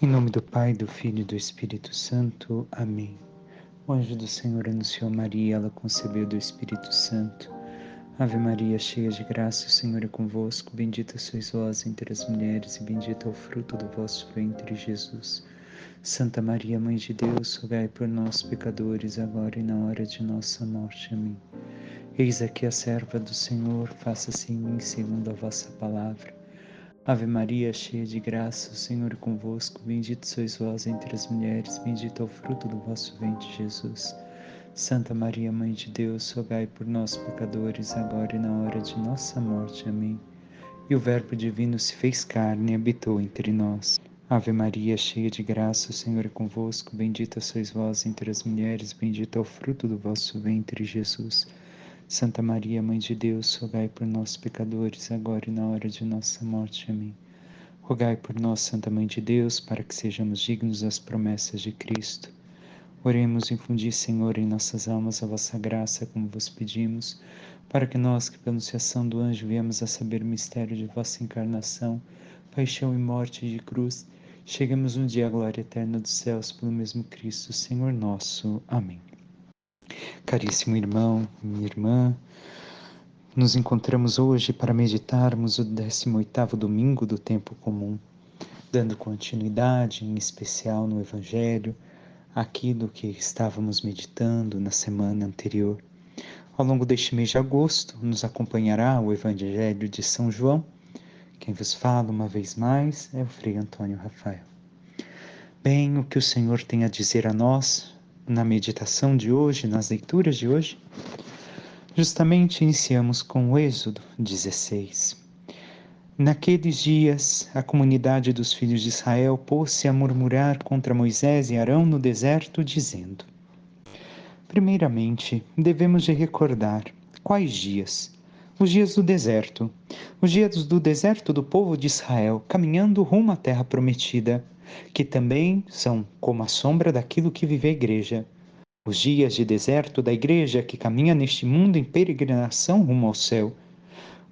Em nome do Pai, do Filho e do Espírito Santo. Amém. O anjo do Senhor anunciou a Maria, ela concebeu do Espírito Santo. Ave Maria, cheia de graça, o Senhor é convosco. Bendita sois vós entre as mulheres, e bendito é o fruto do vosso ventre, Jesus. Santa Maria, Mãe de Deus, rogai por nós, pecadores, agora e na hora de nossa morte. Amém. Eis aqui a serva do Senhor, faça-se em mim segundo a vossa palavra. Ave Maria, cheia de graça, o Senhor é convosco. Bendito sois vós entre as mulheres, bendito é o fruto do vosso ventre, Jesus. Santa Maria, Mãe de Deus, rogai por nós, pecadores, agora e na hora de nossa morte. Amém. E o Verbo divino se fez carne e habitou entre nós. Ave Maria, cheia de graça, o Senhor é convosco. Bendita sois vós entre as mulheres, bendito é o fruto do vosso ventre, Jesus. Santa Maria, Mãe de Deus, rogai por nós, pecadores, agora e na hora de nossa morte. Amém. Rogai por nós, Santa Mãe de Deus, para que sejamos dignos das promessas de Cristo. Oremos, infundi, Senhor, em nossas almas a vossa graça, como vos pedimos, para que nós, que pela anunciação do anjo viemos a saber o mistério de vossa encarnação, paixão e morte de cruz, cheguemos um dia à glória eterna dos céus pelo mesmo Cristo, Senhor nosso. Amém. Caríssimo irmão, minha irmã, nos encontramos hoje para meditarmos o 18º domingo do tempo comum, dando continuidade, em especial no Evangelho, àquilo que estávamos meditando na semana anterior. Ao longo deste mês de agosto, nos acompanhará o Evangelho de São João. Quem vos fala uma vez mais é o Frei Antônio Rafael. Bem, o que o Senhor tem a dizer a nós na meditação de hoje, nas leituras de hoje? Justamente iniciamos com o Êxodo 16. Naqueles dias, a comunidade dos filhos de Israel pôs-se a murmurar contra Moisés e Arão no deserto, dizendo: primeiramente, devemos de recordar quais dias? Os dias do deserto. Os dias do deserto do povo de Israel, caminhando rumo à terra prometida, que também são como a sombra daquilo que vive a igreja. Os dias de deserto da igreja que caminha neste mundo em peregrinação rumo ao céu.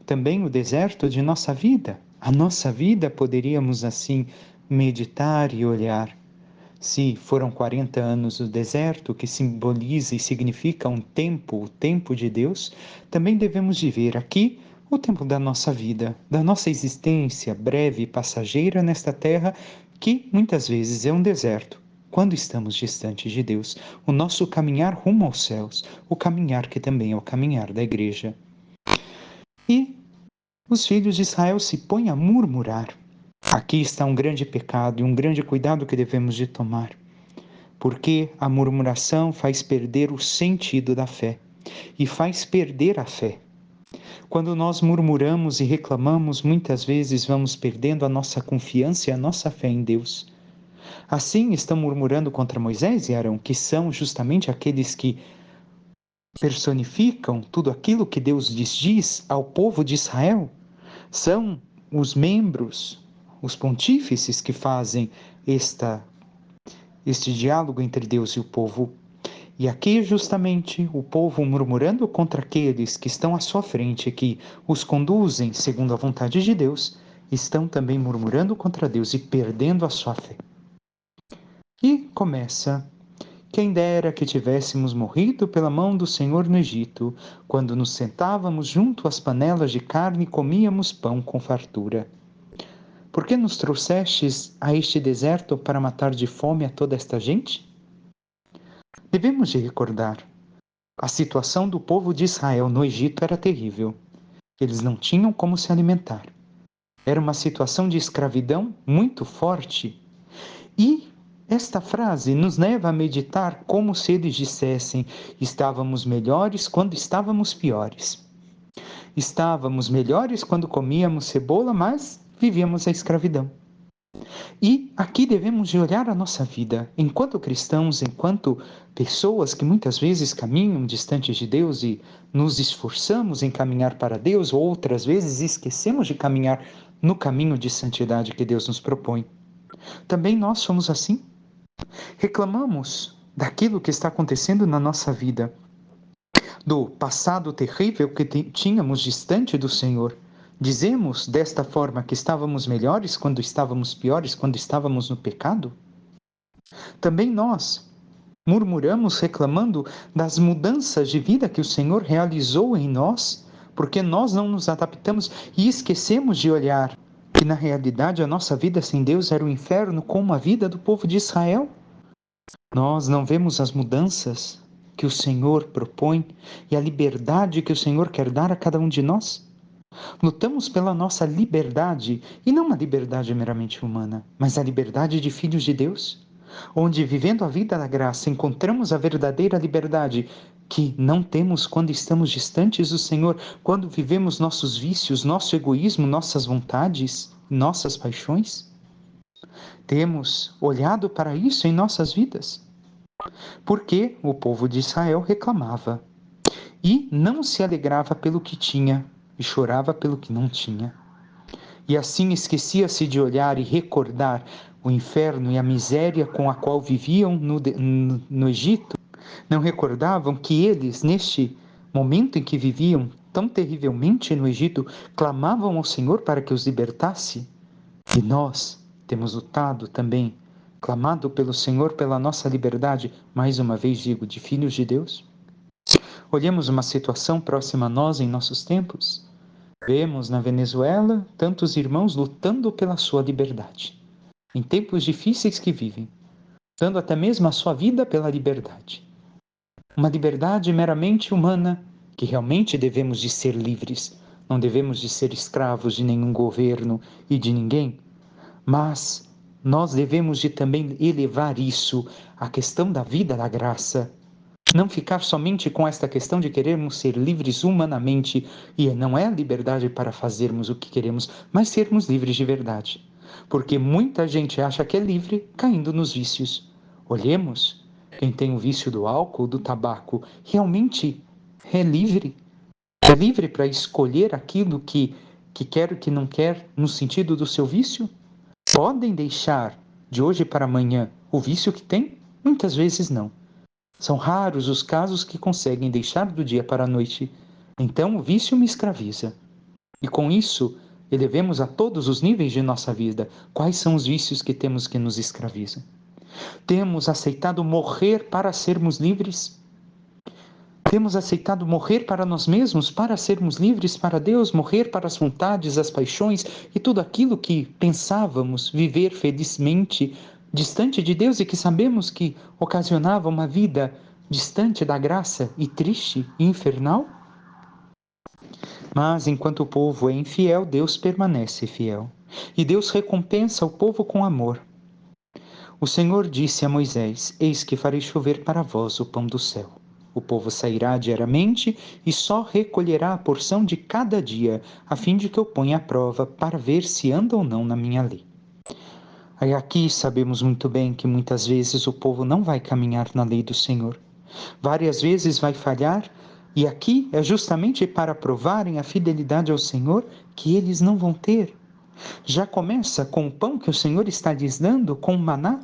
Também o deserto de nossa vida. A nossa vida, poderíamos assim meditar e olhar. Se foram 40 anos no deserto, que simboliza e significa um tempo, o tempo de Deus, também devemos viver aqui o tempo da nossa vida, da nossa existência breve e passageira nesta terra, que muitas vezes é um deserto. Quando estamos distantes de Deus, o nosso caminhar rumo aos céus, o caminhar que também é o caminhar da igreja. E os filhos de Israel se põem a murmurar. Aqui está um grande pecado e um grande cuidado que devemos de tomar, porque a murmuração faz perder o sentido da fé e faz perder a fé. Quando nós murmuramos e reclamamos, muitas vezes vamos perdendo a nossa confiança e a nossa fé em Deus. Assim estão murmurando contra Moisés e Arão, que são justamente aqueles que personificam tudo aquilo que Deus diz ao povo de Israel. São os membros, os pontífices que fazem este diálogo entre Deus e o povo. E aqui justamente o povo murmurando contra aqueles que estão à sua frente, que os conduzem segundo a vontade de Deus, estão também murmurando contra Deus e perdendo a sua fé. E começa: quem dera que tivéssemos morrido pela mão do Senhor no Egito, quando nos sentávamos junto às panelas de carne e comíamos pão com fartura. Por que nos trouxestes a este deserto para matar de fome a toda esta gente? Devemos de recordar, a situação do povo de Israel no Egito era terrível. Eles não tinham como se alimentar. Era uma situação de escravidão muito forte. E esta frase nos leva a meditar como se eles dissessem: estávamos melhores quando estávamos piores. Estávamos melhores quando comíamos cebola, mas vivíamos a escravidão. E aqui devemos de olhar a nossa vida, enquanto cristãos, enquanto pessoas que muitas vezes caminham distantes de Deus e nos esforçamos em caminhar para Deus, ou outras vezes esquecemos de caminhar no caminho de santidade que Deus nos propõe. Também nós somos assim. Reclamamos daquilo que está acontecendo na nossa vida, do passado terrível que tínhamos distante do Senhor. Dizemos desta forma que estávamos melhores quando estávamos piores, quando estávamos no pecado? Também nós murmuramos reclamando das mudanças de vida que o Senhor realizou em nós, porque nós não nos adaptamos e esquecemos de olhar que na realidade a nossa vida sem Deus era o inferno, como a vida do povo de Israel. Nós não vemos as mudanças que o Senhor propõe e a liberdade que o Senhor quer dar a cada um de nós. Lutamos pela nossa liberdade, e não uma liberdade meramente humana, mas a liberdade de filhos de Deus, onde, vivendo a vida da graça, encontramos a verdadeira liberdade que não temos quando estamos distantes do Senhor, quando vivemos nossos vícios, nosso egoísmo, nossas vontades, nossas paixões. Temos olhado para isso em nossas vidas, porque o povo de Israel reclamava e não se alegrava pelo que tinha e chorava pelo que não tinha. E assim esquecia-se de olhar e recordar o inferno e a miséria com a qual viviam no Egito. Não recordavam que eles, neste momento em que viviam tão terrivelmente no Egito, clamavam ao Senhor para que os libertasse. E nós temos lutado também, clamado pelo Senhor pela nossa liberdade, mais uma vez digo, de filhos de Deus. Olhemos uma situação próxima a nós em nossos tempos. Vemos na Venezuela tantos irmãos lutando pela sua liberdade, em tempos difíceis que vivem, dando até mesmo a sua vida pela liberdade. Uma liberdade meramente humana, que realmente devemos de ser livres, não devemos de ser escravos de nenhum governo e de ninguém, mas nós devemos de também elevar isso à questão da vida da graça. Não ficar somente com esta questão de querermos ser livres humanamente, e não é a liberdade para fazermos o que queremos, mas sermos livres de verdade. Porque muita gente acha que é livre caindo nos vícios. Olhemos, quem tem o vício do álcool, do tabaco, realmente é livre. É livre para escolher aquilo que quer ou que não quer no sentido do seu vício? Podem deixar de hoje para amanhã o vício que tem? Muitas vezes não. São raros os casos que conseguem deixar do dia para a noite. Então o vício me escraviza. E com isso, elevemos a todos os níveis de nossa vida. Quais são os vícios que temos que nos escravizam? Temos aceitado morrer para sermos livres? Temos aceitado morrer para nós mesmos, para sermos livres para Deus, morrer para as vontades, as paixões e tudo aquilo que pensávamos viver felizmente distante de Deus e que sabemos que ocasionava uma vida distante da graça e triste e infernal? Mas enquanto o povo é infiel, Deus permanece fiel. E Deus recompensa o povo com amor. O Senhor disse a Moisés: Eis que farei chover para vós o pão do céu. O povo sairá diariamente e só recolherá a porção de cada dia, a fim de que eu ponha à prova para ver se anda ou não na minha lei. Aí aqui sabemos muito bem que muitas vezes o povo não vai caminhar na lei do Senhor. Várias vezes vai falhar, e aqui é justamente para provarem a fidelidade ao Senhor que eles não vão ter. Já começa com o pão que o Senhor está lhes dando, com o maná.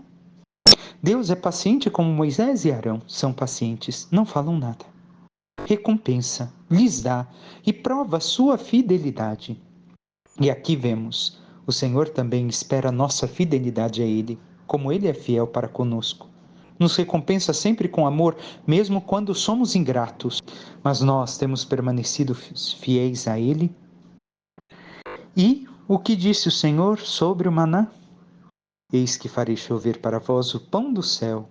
Deus é paciente como Moisés e Arão são pacientes, não falam nada. Recompensa, lhes dá e prova sua fidelidade. E aqui vemos, o Senhor também espera nossa fidelidade a Ele, como Ele é fiel para conosco. Nos recompensa sempre com amor, mesmo quando somos ingratos, mas nós temos permanecido fiéis a Ele. E o que disse o Senhor sobre o maná? Eis que farei chover para vós o pão do céu.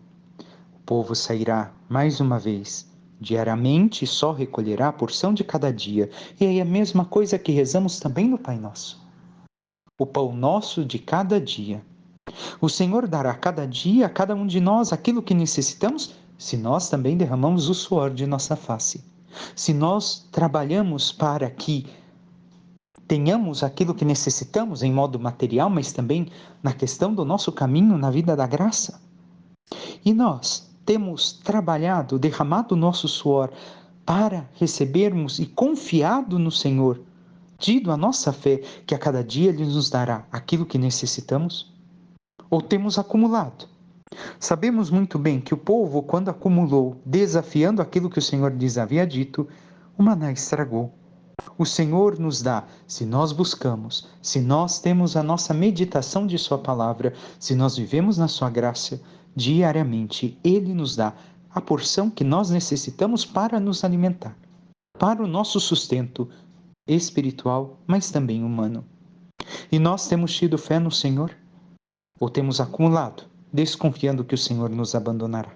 O povo sairá, mais uma vez, diariamente só recolherá a porção de cada dia. E aí a mesma coisa que rezamos também no Pai Nosso. O pão nosso de cada dia. O Senhor dará cada dia a cada um de nós aquilo que necessitamos, se nós também derramamos o suor de nossa face. Se nós trabalhamos para que tenhamos aquilo que necessitamos em modo material, mas também na questão do nosso caminho na vida da graça. E nós temos trabalhado, derramado o nosso suor para recebermos e confiado no Senhor, tido a nossa fé que a cada dia Ele nos dará aquilo que necessitamos? Ou temos acumulado? Sabemos muito bem que o povo, quando acumulou, desafiando aquilo que o Senhor lhes havia dito, o maná estragou. O Senhor nos dá, se nós buscamos, se nós temos a nossa meditação de Sua palavra, se nós vivemos na Sua graça, diariamente Ele nos dá a porção que nós necessitamos para nos alimentar, para o nosso sustento espiritual, mas também humano. E nós temos tido fé no Senhor? Ou temos acumulado, desconfiando que o Senhor nos abandonará?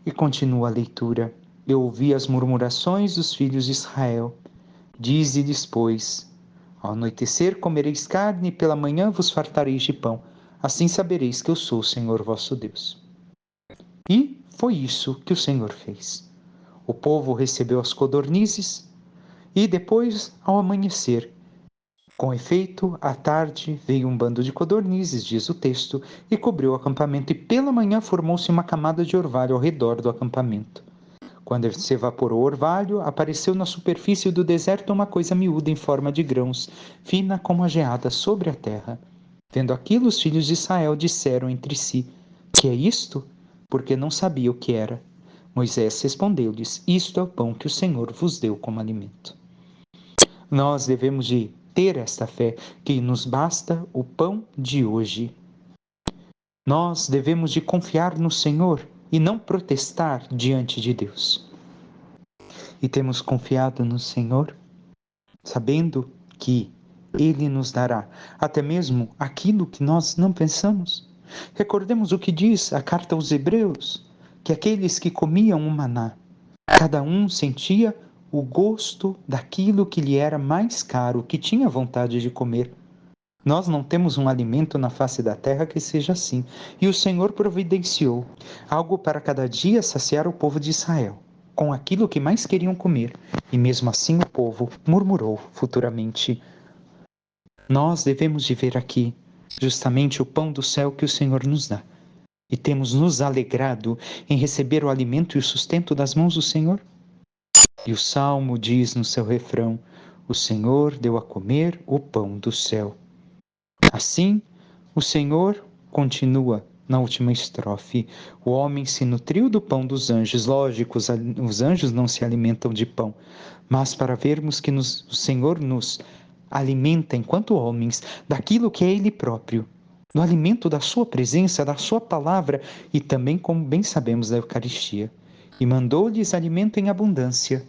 E continua a leitura. Eu ouvi as murmurações dos filhos de Israel. Dize-lhes, pois, ao anoitecer comereis carne e pela manhã vos fartareis de pão. Assim sabereis que eu sou o Senhor vosso Deus. E foi isso que o Senhor fez. O povo recebeu as codornizes e depois, ao amanhecer, com efeito, à tarde veio um bando de codornizes, diz o texto, e cobriu o acampamento, e pela manhã formou-se uma camada de orvalho ao redor do acampamento. Quando se evaporou o orvalho, apareceu na superfície do deserto uma coisa miúda em forma de grãos, fina como a geada sobre a terra. Vendo aquilo, os filhos de Israel disseram entre si: Que é isto? Porque não sabia o que era. Moisés respondeu-lhes: Isto é o pão que o Senhor vos deu como alimento. Nós devemos de ter esta fé, que nos basta o pão de hoje. Nós devemos de confiar no Senhor e não protestar diante de Deus. E temos confiado no Senhor, sabendo que Ele nos dará até mesmo aquilo que nós não pensamos. Recordemos o que diz a carta aos Hebreus, que aqueles que comiam o maná, cada um sentia o gosto daquilo que lhe era mais caro, que tinha vontade de comer. Nós não temos um alimento na face da terra que seja assim, e o Senhor providenciou algo para cada dia saciar o povo de Israel, com aquilo que mais queriam comer, e mesmo assim o povo murmurou futuramente. Nós devemos de ver aqui justamente o pão do céu que o Senhor nos dá, e temos nos alegrado em receber o alimento e o sustento das mãos do Senhor. E o Salmo diz no seu refrão: O Senhor deu a comer o pão do céu. Assim, o Senhor continua na última estrofe. O homem se nutriu do pão dos anjos. Lógico, os anjos não se alimentam de pão, mas para vermos que o Senhor nos alimenta, enquanto homens, daquilo que é Ele próprio, do alimento da Sua presença, da Sua palavra e também, como bem sabemos, da Eucaristia. E mandou-lhes alimento em abundância.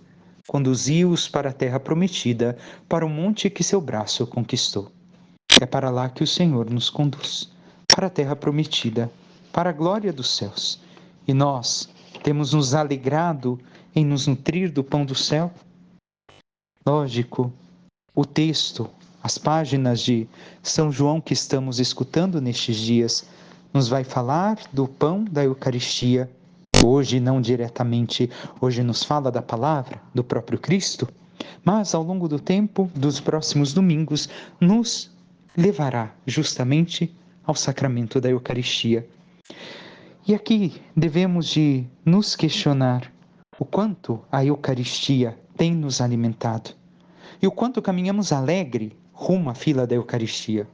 Conduziu-os para a terra prometida, para o monte que seu braço conquistou. É para lá que o Senhor nos conduz, para a terra prometida, para a glória dos céus. E nós temos nos alegrado em nos nutrir do pão do céu. Lógico, o texto, as páginas de São João que estamos escutando nestes dias, nos vai falar do pão da Eucaristia. Hoje, não diretamente, hoje nos fala da palavra do próprio Cristo, mas ao longo do tempo, dos próximos domingos, nos levará justamente ao sacramento da Eucaristia. E aqui devemos de nos questionar o quanto a Eucaristia tem nos alimentado e o quanto caminhamos alegre rumo à fila da Eucaristia.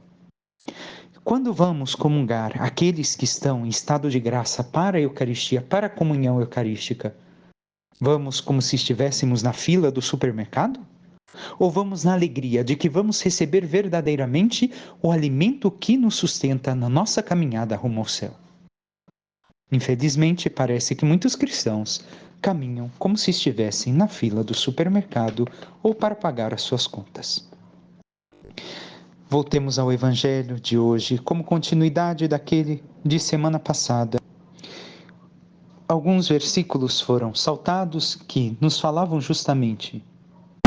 Quando vamos comungar aqueles que estão em estado de graça para a Eucaristia, para a comunhão eucarística, vamos como se estivéssemos na fila do supermercado? Ou vamos na alegria de que vamos receber verdadeiramente o alimento que nos sustenta na nossa caminhada rumo ao céu? Infelizmente, parece que muitos cristãos caminham como se estivessem na fila do supermercado ou para pagar as suas contas. Voltemos ao Evangelho de hoje, como continuidade daquele de semana passada. Alguns versículos foram saltados que nos falavam justamente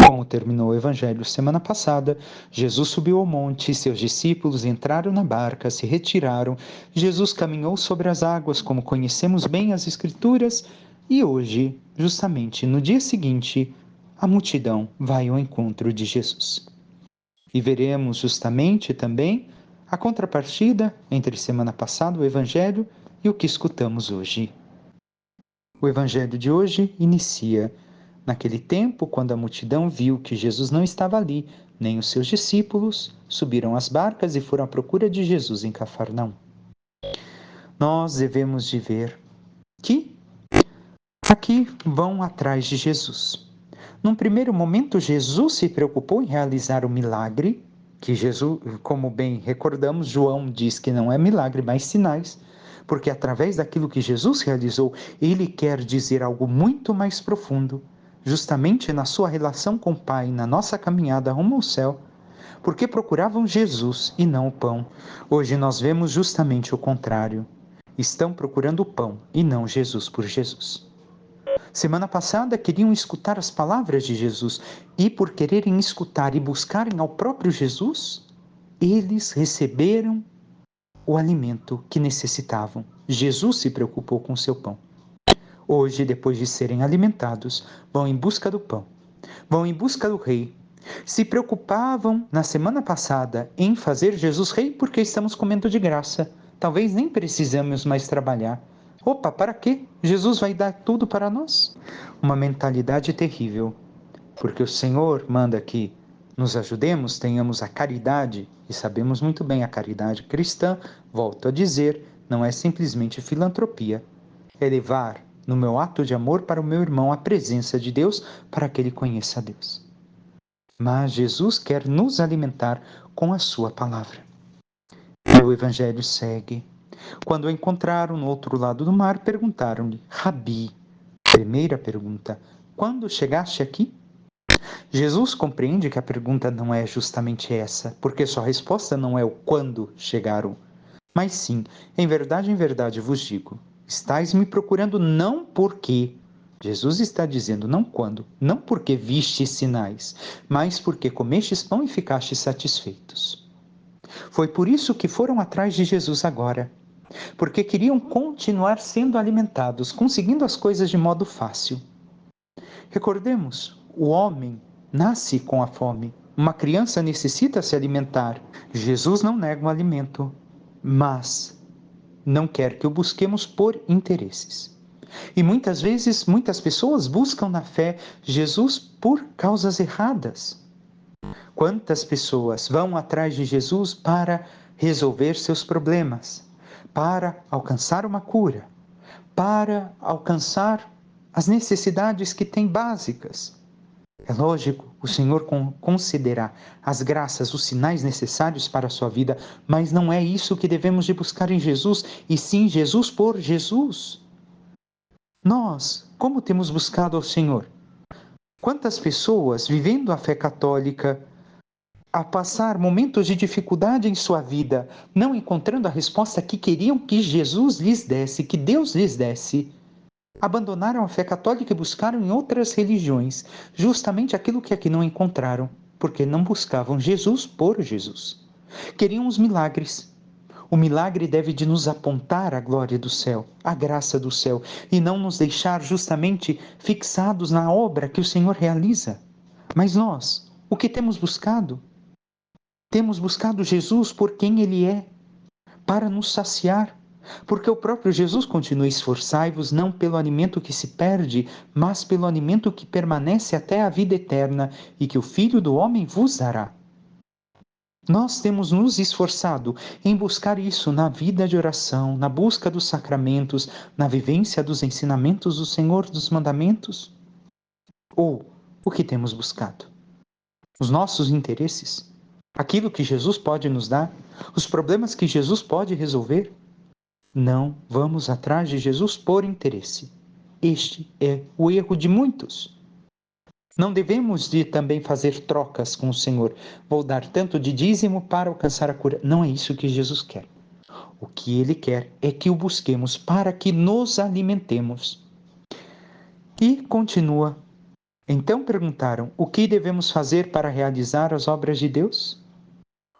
como terminou o Evangelho semana passada. Jesus subiu ao monte, seus discípulos entraram na barca, se retiraram. Jesus caminhou sobre as águas, como conhecemos bem as Escrituras, e hoje, justamente no dia seguinte, a multidão vai ao encontro de Jesus. E veremos justamente também a contrapartida entre semana passada, o Evangelho, e o que escutamos hoje. O Evangelho de hoje inicia: naquele tempo, quando a multidão viu que Jesus não estava ali, nem os seus discípulos, subiram às barcas e foram à procura de Jesus em Cafarnaum. Nós devemos de ver que aqui vão atrás de Jesus. Num primeiro momento, Jesus se preocupou em realizar o milagre, que Jesus, como bem recordamos, João diz que não é milagre, mas sinais, porque através daquilo que Jesus realizou, ele quer dizer algo muito mais profundo, justamente na sua relação com o Pai, na nossa caminhada rumo ao céu, porque procuravam Jesus e não o pão. Hoje nós vemos justamente o contrário. Estão procurando o pão e não Jesus por Jesus. Semana passada queriam escutar as palavras de Jesus e, por quererem escutar e buscarem ao próprio Jesus, eles receberam o alimento que necessitavam. Jesus se preocupou com o seu pão. Hoje, depois de serem alimentados, vão em busca do pão, vão em busca do rei. Se preocupavam na semana passada em fazer Jesus rei porque estamos comendo de graça. Talvez nem precisamos mais trabalhar. Opa, para quê? Jesus vai dar tudo para nós. Uma mentalidade terrível, porque o Senhor manda que nos ajudemos, tenhamos a caridade, e sabemos muito bem a caridade cristã, volto a dizer, não é simplesmente filantropia, é levar no meu ato de amor para o meu irmão a presença de Deus para que ele conheça a Deus. Mas Jesus quer nos alimentar com a sua palavra. E o Evangelho segue. Quando o encontraram no outro lado do mar, perguntaram-lhe: Rabi, primeira pergunta, quando chegaste aqui? Jesus compreende que a pergunta não é justamente essa, porque sua resposta não é o quando chegaram, mas sim, em verdade vos digo, estáis me procurando não porque, Jesus está dizendo não quando, não porque vistes sinais, mas porque comestes pão e ficastes satisfeitos. Foi por isso que foram atrás de Jesus agora, porque queriam continuar sendo alimentados, conseguindo as coisas de modo fácil. Recordemos, o homem nasce com a fome. Uma criança necessita se alimentar. Jesus não nega o alimento, mas não quer que o busquemos por interesses. E muitas vezes, muitas pessoas buscam na fé Jesus por causas erradas. Quantas pessoas vão atrás de Jesus para resolver seus problemas, para alcançar uma cura, para alcançar as necessidades que têm básicas. É lógico, o Senhor considerará as graças, os sinais necessários para a sua vida, mas não é isso que devemos de buscar em Jesus, e sim Jesus por Jesus. Nós, como temos buscado ao Senhor? Quantas pessoas, vivendo a fé católica, a passar momentos de dificuldade em sua vida, não encontrando a resposta que queriam que Jesus lhes desse, que Deus lhes desse, abandonaram a fé católica e buscaram em outras religiões justamente aquilo que aqui não encontraram, porque não buscavam Jesus por Jesus. Queriam os milagres. O milagre deve de nos apontar a glória do céu, a graça do céu, e não nos deixar justamente fixados na obra que o Senhor realiza. Mas nós, o que temos buscado? Temos buscado Jesus por quem Ele é, para nos saciar. Porque o próprio Jesus continua: esforçai-vos não pelo alimento que se perde, mas pelo alimento que permanece até a vida eterna e que o Filho do Homem vos dará. Nós temos nos esforçado em buscar isso na vida de oração, na busca dos sacramentos, na vivência dos ensinamentos do Senhor dos mandamentos? Ou o que temos buscado? Os nossos interesses? Aquilo que Jesus pode nos dar? Os problemas que Jesus pode resolver? Não vamos atrás de Jesus por interesse. Este é o erro de muitos. Não devemos de também fazer trocas com o Senhor. Vou dar tanto de dízimo para alcançar a cura. Não é isso que Jesus quer. O que Ele quer é que o busquemos para que nos alimentemos. E continua. Então perguntaram: o que devemos fazer para realizar as obras de Deus?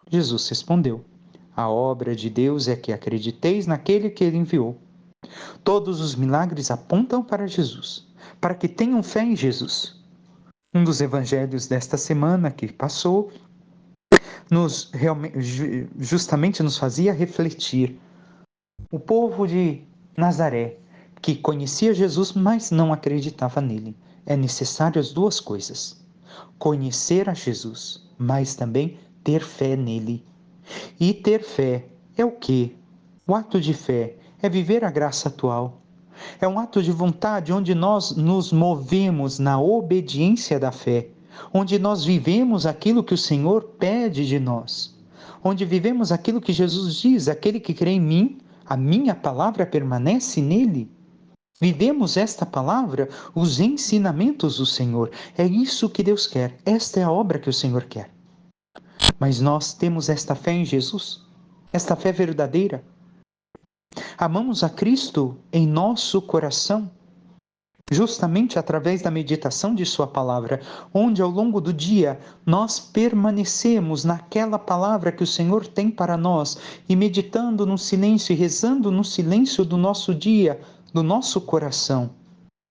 Jesus respondeu: a obra de Deus é que acrediteis naquele que Ele enviou. Todos os milagres apontam para Jesus, para que tenham fé em Jesus. Um dos evangelhos desta semana que passou justamente nos fazia refletir. O povo de Nazaré, que conhecia Jesus, mas não acreditava nele. É necessário as duas coisas: conhecer a Jesus, mas também ter fé nele. E ter fé é o quê? O ato de fé é viver a graça atual. É um ato de vontade onde nós nos movemos na obediência da fé, onde nós vivemos aquilo que o Senhor pede de nós, onde vivemos aquilo que Jesus diz: aquele que crê em mim, a minha palavra permanece nele. Vivemos esta palavra, os ensinamentos do Senhor. É isso que Deus quer, esta é a obra que o Senhor quer. Mas nós temos esta fé em Jesus, esta fé verdadeira. Amamos a Cristo em nosso coração, justamente através da meditação de Sua palavra, onde ao longo do dia nós permanecemos naquela palavra que o Senhor tem para nós e meditando no silêncio e rezando no silêncio do nosso dia, do nosso coração,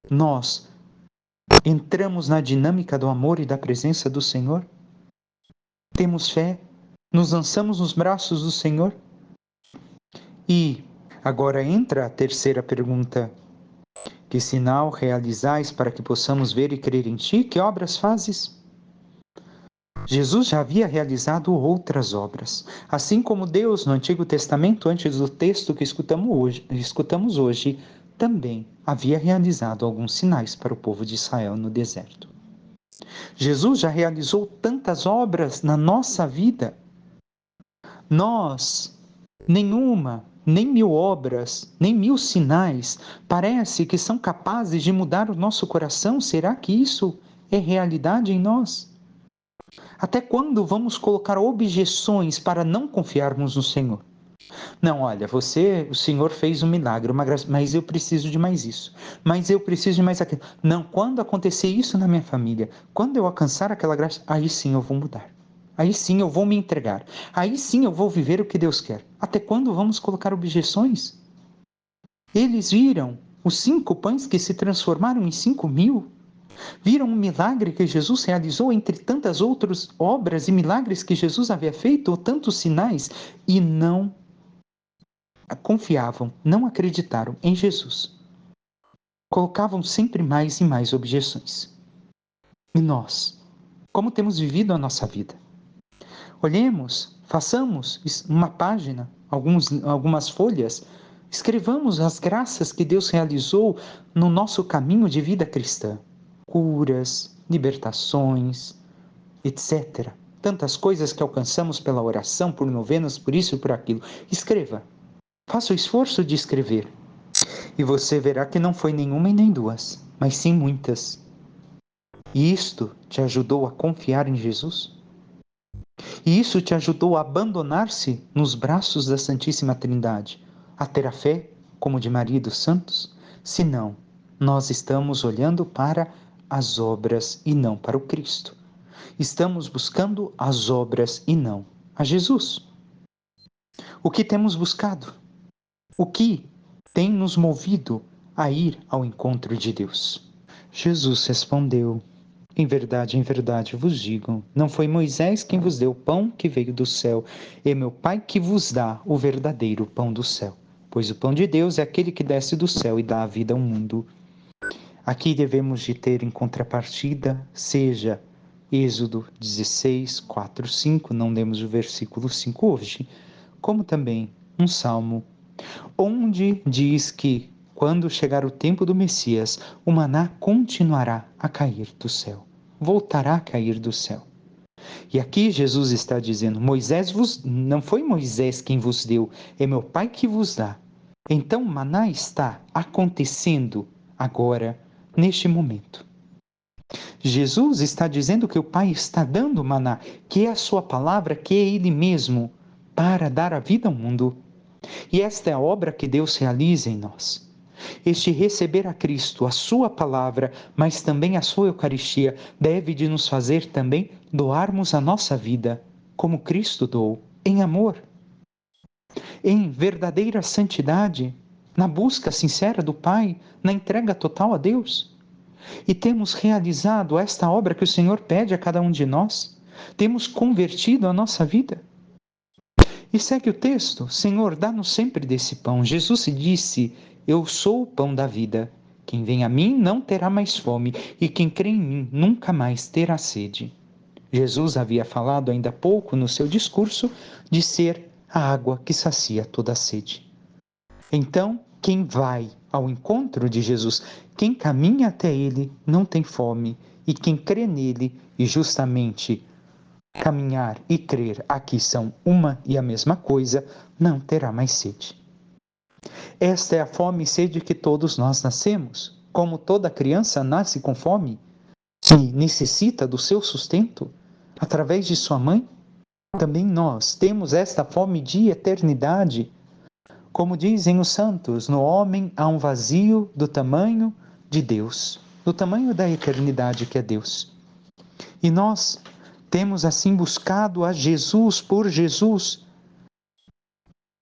nós entramos na dinâmica do amor e da presença do Senhor. Temos fé, nos lançamos nos braços do Senhor. E agora entra a terceira pergunta: que sinal realizais para que possamos ver e crer em ti? Que obras fazes? Jesus já havia realizado outras obras. Assim como Deus, no Antigo Testamento, antes do texto que escutamos hoje, também havia realizado alguns sinais para o povo de Israel no deserto. Jesus já realizou tantas obras na nossa vida. Nós, nenhuma, nem 1000 obras, nem 1000 sinais, parece que são capazes de mudar o nosso coração. Será que isso é realidade em nós? Até quando vamos colocar objeções para não confiarmos no Senhor? Não, olha, o Senhor fez um milagre, uma graça, mas eu preciso de mais isso, mas eu preciso de mais aquilo. Não, quando acontecer isso na minha família, quando eu alcançar aquela graça, aí sim eu vou mudar. Aí sim eu vou me entregar. Aí sim eu vou viver o que Deus quer. Até quando vamos colocar objeções? Eles viram os 5 pães que se transformaram em 5.000. Viram um milagre que Jesus realizou entre tantas outras obras e milagres que Jesus havia feito, ou tantos sinais, e não confiavam, não acreditaram em Jesus. Colocavam sempre mais e mais objeções. E nós, como temos vivido a nossa vida? Olhemos, façamos uma página, algumas folhas, escrevamos as graças que Deus realizou no nosso caminho de vida cristã. Curas, libertações, etc. Tantas coisas que alcançamos pela oração, por novenas, por isso e por aquilo. Escreva. Faça o esforço de escrever. E você verá que não foi nenhuma e nem duas, mas sim muitas. E isto te ajudou a confiar em Jesus? E isso te ajudou a abandonar-se nos braços da Santíssima Trindade, a ter a fé como de Maria e dos Santos? Se não, nós estamos olhando para as obras e não para o Cristo. Estamos buscando as obras e não a Jesus. O que temos buscado? O que tem nos movido a ir ao encontro de Deus? Jesus respondeu: em verdade vos digo, não foi Moisés quem vos deu o pão que veio do céu, é meu Pai que vos dá o verdadeiro pão do céu. Pois o pão de Deus é aquele que desce do céu e dá a vida ao mundo. Aqui devemos de ter em contrapartida, seja Êxodo 16, 4, 5, não lemos o versículo 5 hoje, como também um salmo, onde diz que, quando chegar o tempo do Messias, o maná continuará a cair do céu, voltará a cair do céu. E aqui Jesus está dizendo, não foi Moisés quem vos deu, é meu Pai que vos dá. Então o maná está acontecendo agora, neste momento. Jesus está dizendo que o Pai está dando o maná, que é a sua palavra, que é Ele mesmo, para dar a vida ao mundo. E esta é a obra que Deus realiza em nós. Este receber a Cristo, a sua palavra, mas também a sua Eucaristia, deve de nos fazer também doarmos a nossa vida, como Cristo doou, em amor, em verdadeira santidade, na busca sincera do Pai, na entrega total a Deus. E temos realizado esta obra que o Senhor pede a cada um de nós. Temos convertido a nossa vida. E segue o texto, Senhor, dá-nos sempre desse pão. Jesus disse, eu sou o pão da vida. Quem vem a mim não terá mais fome, e quem crê em mim nunca mais terá sede. Jesus havia falado ainda há pouco no seu discurso de ser a água que sacia toda a sede. Então, Quem vai ao encontro de Jesus, quem caminha até Ele, não tem fome. E quem crê nele, e justamente caminhar e crer aqui são uma e a mesma coisa, não terá mais sede. Esta é a fome e sede que todos nós nascemos. Como toda criança nasce com fome e necessita do seu sustento através de sua mãe, também nós temos esta fome de eternidade. Como dizem os santos, no homem há um vazio do tamanho de Deus, do tamanho da eternidade que é Deus. E nós temos assim buscado a Jesus por Jesus,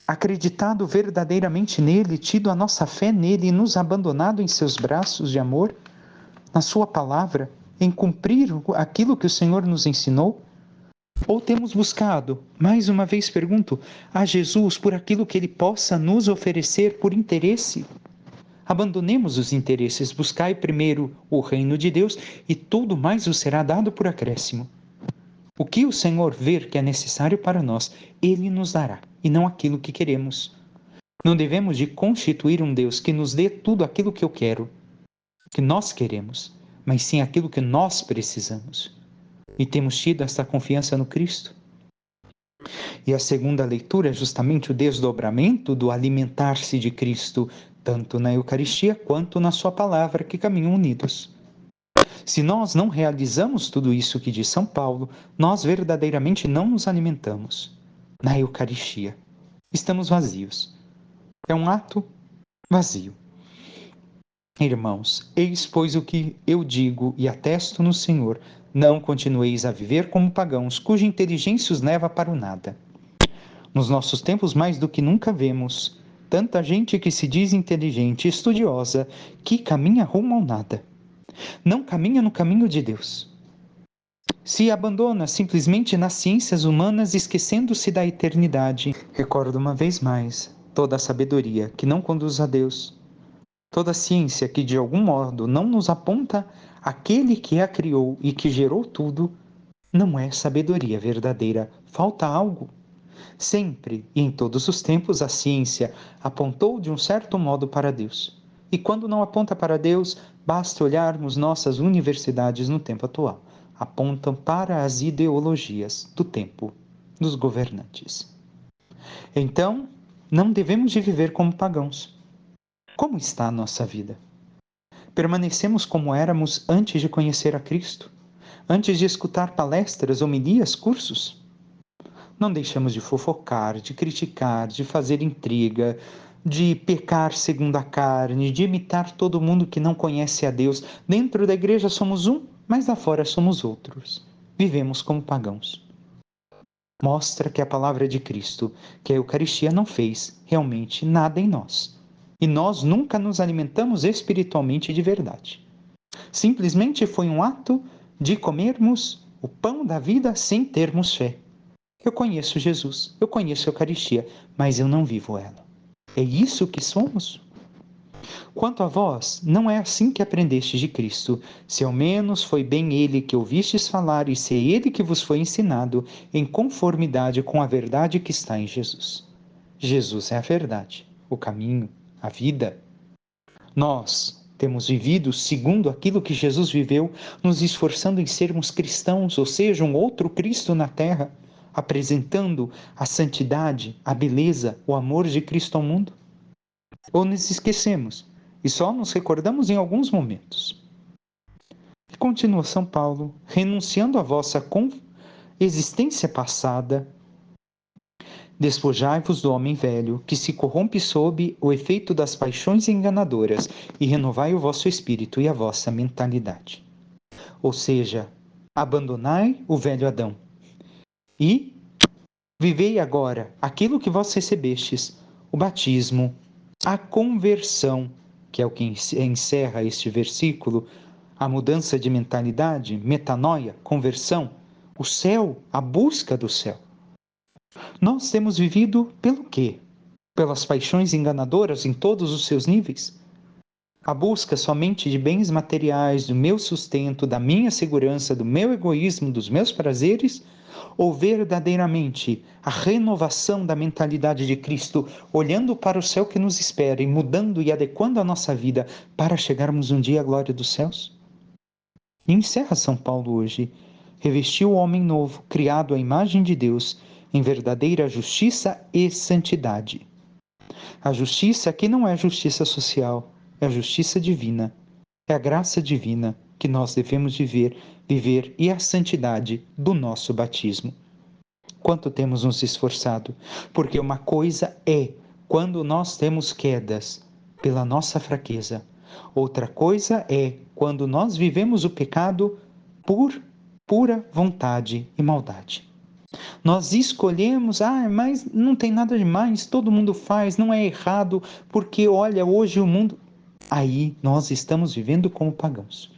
acreditado verdadeiramente nele, tido a nossa fé nele e nos abandonado em seus braços de amor, na sua palavra, em cumprir aquilo que o Senhor nos ensinou? Ou temos buscado, mais uma vez pergunto, a Jesus por aquilo que ele possa nos oferecer por interesse? Abandonemos os interesses, buscai primeiro o reino de Deus e tudo mais vos será dado por acréscimo. O que o Senhor ver que é necessário para nós, Ele nos dará, e não aquilo que queremos. Não devemos de constituir um Deus que nos dê tudo aquilo que eu quero, que nós queremos, mas sim aquilo que nós precisamos. E temos tido esta confiança no Cristo. E a segunda leitura é justamente o desdobramento do alimentar-se de Cristo, tanto na Eucaristia quanto na sua palavra, que caminham unidos. Se nós não realizamos tudo isso que diz São Paulo, nós verdadeiramente não nos alimentamos. Na Eucaristia, estamos vazios. É um ato vazio. Irmãos, eis pois o que eu digo e atesto no Senhor, não continueis a viver como pagãos, cuja inteligência os leva para o nada. Nos nossos tempos, mais do que nunca vemos tanta gente que se diz inteligente e estudiosa, que caminha rumo ao nada. Não caminha no caminho de Deus. Se abandona simplesmente nas ciências humanas, esquecendo-se da eternidade. Recordo uma vez mais, toda a sabedoria que não conduz a Deus, toda a ciência que de algum modo não nos aponta aquele que a criou e que gerou tudo, não é sabedoria verdadeira. Falta algo. Sempre e em todos os tempos a ciência apontou de um certo modo para Deus. E quando não aponta para Deus, basta olharmos nossas universidades no tempo atual. Apontam para as ideologias do tempo, dos governantes. Então, não devemos de viver como pagãos. Como está a nossa vida? Permanecemos como éramos antes de conhecer a Cristo? Antes de escutar palestras, homilias, cursos? Não deixamos de fofocar, de criticar, de fazer intriga, de pecar segundo a carne, de imitar todo mundo que não conhece a Deus. Dentro da igreja somos um, mas lá fora somos outros. Vivemos como pagãos. Mostra que a palavra de Cristo, que a Eucaristia não fez realmente nada em nós. E nós nunca nos alimentamos espiritualmente de verdade. Simplesmente foi um ato de comermos o pão da vida sem termos fé. Eu conheço Jesus, eu conheço a Eucaristia, mas eu não vivo ela. É isso que somos? Quanto a vós, não é assim que aprendestes de Cristo, se ao menos foi bem ele que ouvistes falar e se é ele que vos foi ensinado, em conformidade com a verdade que está em Jesus. Jesus é a verdade, o caminho, a vida. Nós temos vivido segundo aquilo que Jesus viveu, nos esforçando em sermos cristãos, ou seja, um outro Cristo na terra, apresentando a santidade, a beleza, o amor de Cristo ao mundo? Ou nos esquecemos e só nos recordamos em alguns momentos? E continua São Paulo, renunciando à vossa existência passada, despojai-vos do homem velho, que se corrompe sob o efeito das paixões enganadoras, e renovai o vosso espírito e a vossa mentalidade. Ou seja, abandonai o velho Adão e vivei agora aquilo que vós recebestes, o batismo, a conversão, que é o que encerra este versículo, a mudança de mentalidade, metanoia, conversão, o céu, a busca do céu. Nós temos vivido pelo quê? Pelas paixões enganadoras em todos os seus níveis? A busca somente de bens materiais, do meu sustento, da minha segurança, do meu egoísmo, dos meus prazeres? ou verdadeiramente a renovação da mentalidade de Cristo, olhando para o céu que nos espera e mudando e adequando a nossa vida para chegarmos um dia à glória dos céus? E encerra São Paulo hoje: revestiu o homem novo, criado à imagem de Deus, em verdadeira justiça e santidade. A justiça aqui não é justiça social, é a justiça divina. É a graça divina que nós devemos viver e a santidade do nosso batismo. Quanto temos nos esforçado? Porque uma coisa é quando nós temos quedas pela nossa fraqueza. Outra coisa é quando nós vivemos o pecado por pura vontade e maldade. Nós escolhemos, mas não tem nada demais, todo mundo faz, não é errado, porque olha, hoje o mundo. Aí nós estamos vivendo como pagãos,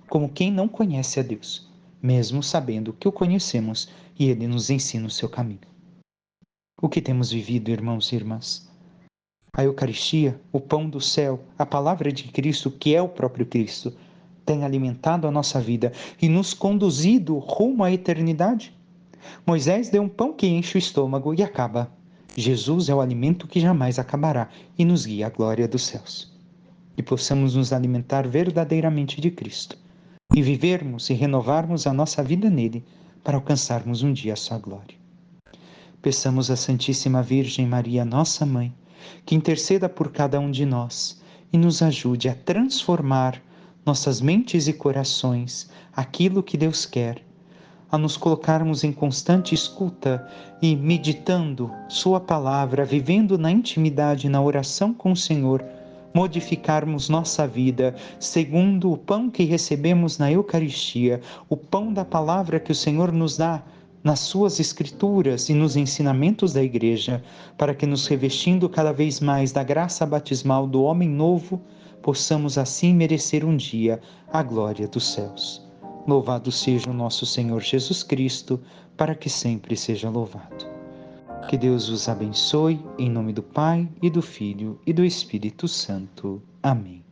como quem não conhece a Deus, mesmo sabendo que o conhecemos e Ele nos ensina o seu caminho. O que temos vivido, irmãos e irmãs? A Eucaristia, o pão do céu, a palavra de Cristo, que é o próprio Cristo, tem alimentado a nossa vida e nos conduzido rumo à eternidade? Moisés deu um pão que enche o estômago e acaba. Jesus é o alimento que jamais acabará e nos guia à glória dos céus. E possamos nos alimentar verdadeiramente de Cristo e vivermos e renovarmos a nossa vida nele para alcançarmos um dia a sua glória. Peçamos à Santíssima Virgem Maria, nossa Mãe, que interceda por cada um de nós e nos ajude a transformar nossas mentes e corações aquilo que Deus quer, a nos colocarmos em constante escuta e meditando Sua palavra, vivendo na intimidade, na oração com o Senhor, modificarmos nossa vida segundo o pão que recebemos na Eucaristia, o pão da palavra que o Senhor nos dá nas suas escrituras e nos ensinamentos da Igreja, para que nos revestindo cada vez mais da graça batismal do homem novo, possamos assim merecer um dia a glória dos céus. Louvado seja o nosso Senhor Jesus Cristo, para que sempre seja louvado. Que Deus os abençoe, em nome do Pai, e do Filho, e do Espírito Santo. Amém.